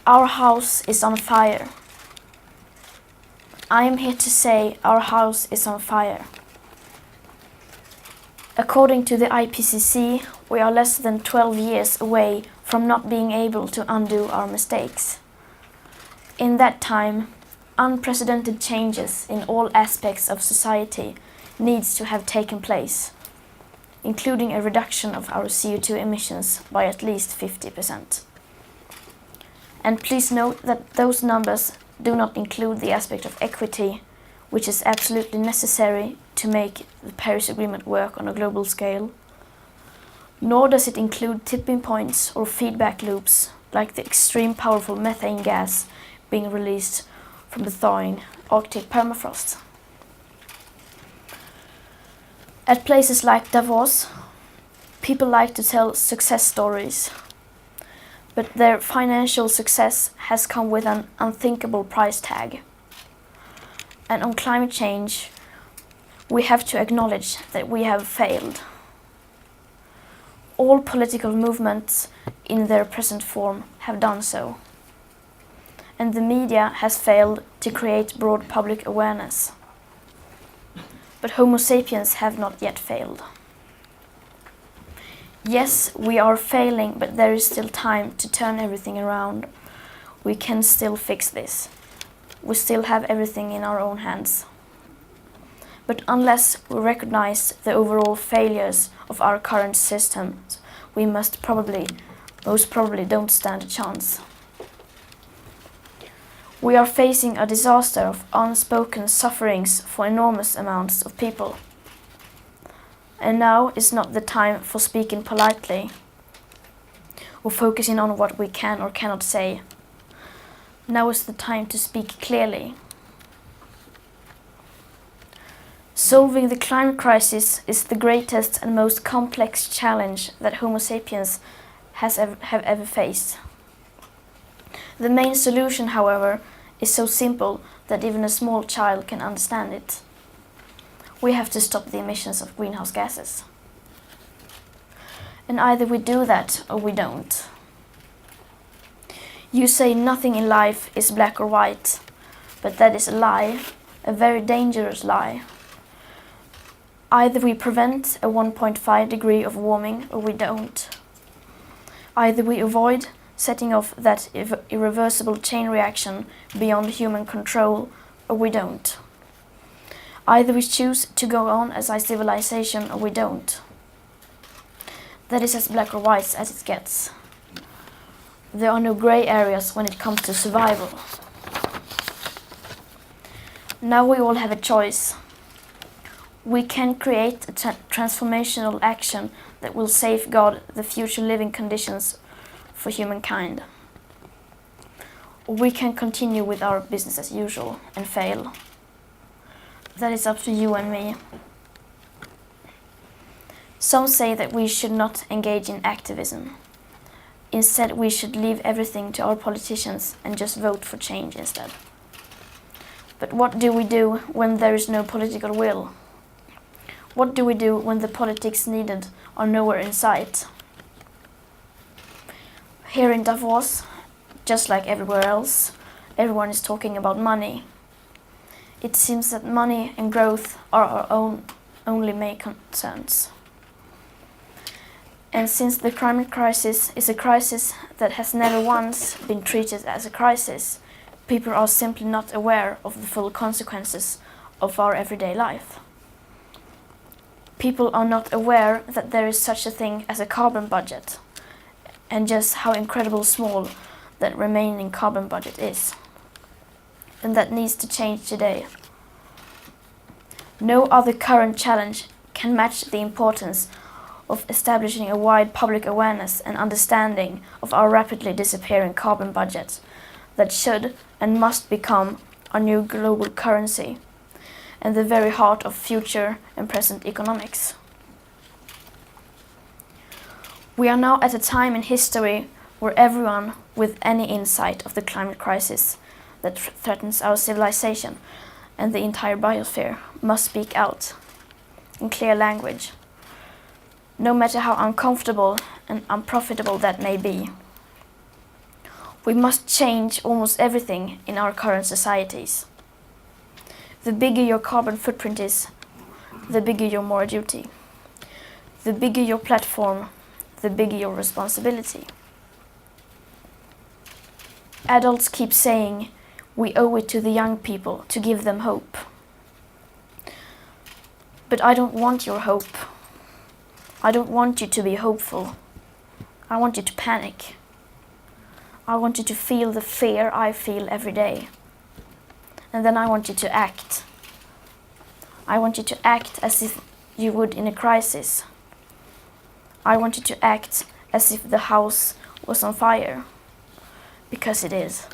Our house is on fire. I am here to say our house is on fire. According to the IPCC, we are less than 12 years away from not being able to undo our mistakes. In that time, unprecedented changes in all aspects of society needs to have taken place, including a reduction of our CO2 emissions by at least 50%. And please note that those numbers do not include the aspect of equity, which is absolutely necessary to make the Paris Agreement work on a global scale. Nor does it include tipping points or feedback loops, like the extreme powerful methane gas being released from the thawing Arctic permafrost. At places like Davos, people like to tell success stories, but their financial success has come with an unthinkable price tag. And on climate change, we have to acknowledge that we have failed. All political movements in their present form have done so. And the media has failed to create broad public awareness. But Homo sapiens have not yet failed. Yes, we are failing, but there is still time to turn everything around. We can still fix this. We still have everything in our own hands. But unless we recognize the overall failures of our current systems, we most probably don't stand a chance. We are facing a disaster of unspoken sufferings for enormous amounts of people. And now is not the time for speaking politely or focusing on what we can or cannot say. Now is the time to speak clearly. Solving the climate crisis is the greatest and most complex challenge that Homo sapiens have ever faced. The main solution, however, is so simple that even a small child can understand it. We have to stop the emissions of greenhouse gases. And either we do that or we don't. You say nothing in life is black or white, but that is a lie, a very dangerous lie. Either we prevent a 1.5 degree of warming or we don't. Either we avoid setting off that irreversible chain reaction beyond human control or we don't. Either we choose to go on as a civilization or we don't. That is as black or white as it gets. There are no grey areas when it comes to survival. Now we all have a choice. We can create a transformational action that will safeguard the future living conditions for humankind. Or we can continue with our business as usual and fail. That is up to you and me. Some say that we should not engage in activism. Instead, we should leave everything to our politicians and just vote for change instead. But what do we do when there is no political will? What do we do when the politics needed are nowhere in sight? Here in Davos, just like everywhere else, everyone is talking about money. It seems that money and growth are our only main concerns. And since the climate crisis is a crisis that has never once been treated as a crisis, people are simply not aware of the full consequences of our everyday life. People are not aware that there is such a thing as a carbon budget, and just how incredibly small that remaining carbon budget is. And that needs to change today. No other current challenge can match the importance of establishing a wide public awareness and understanding of our rapidly disappearing carbon budget that should and must become our new global currency and the very heart of future and present economics. We are now at a time in history where everyone with any insight of the climate crisis that threatens our civilization and the entire biosphere must speak out in clear language, no matter how uncomfortable and unprofitable that may be. We must change almost everything in our current societies. The bigger your carbon footprint is, the bigger your moral duty. The bigger your platform, the bigger your responsibility. Adults keep saying we owe it to the young people to give them hope. But I don't want your hope. I don't want you to be hopeful. I want you to panic. I want you to feel the fear I feel every day. And then I want you to act. I want you to act as if you would in a crisis. I want you to act as if the house was on fire. Because it is.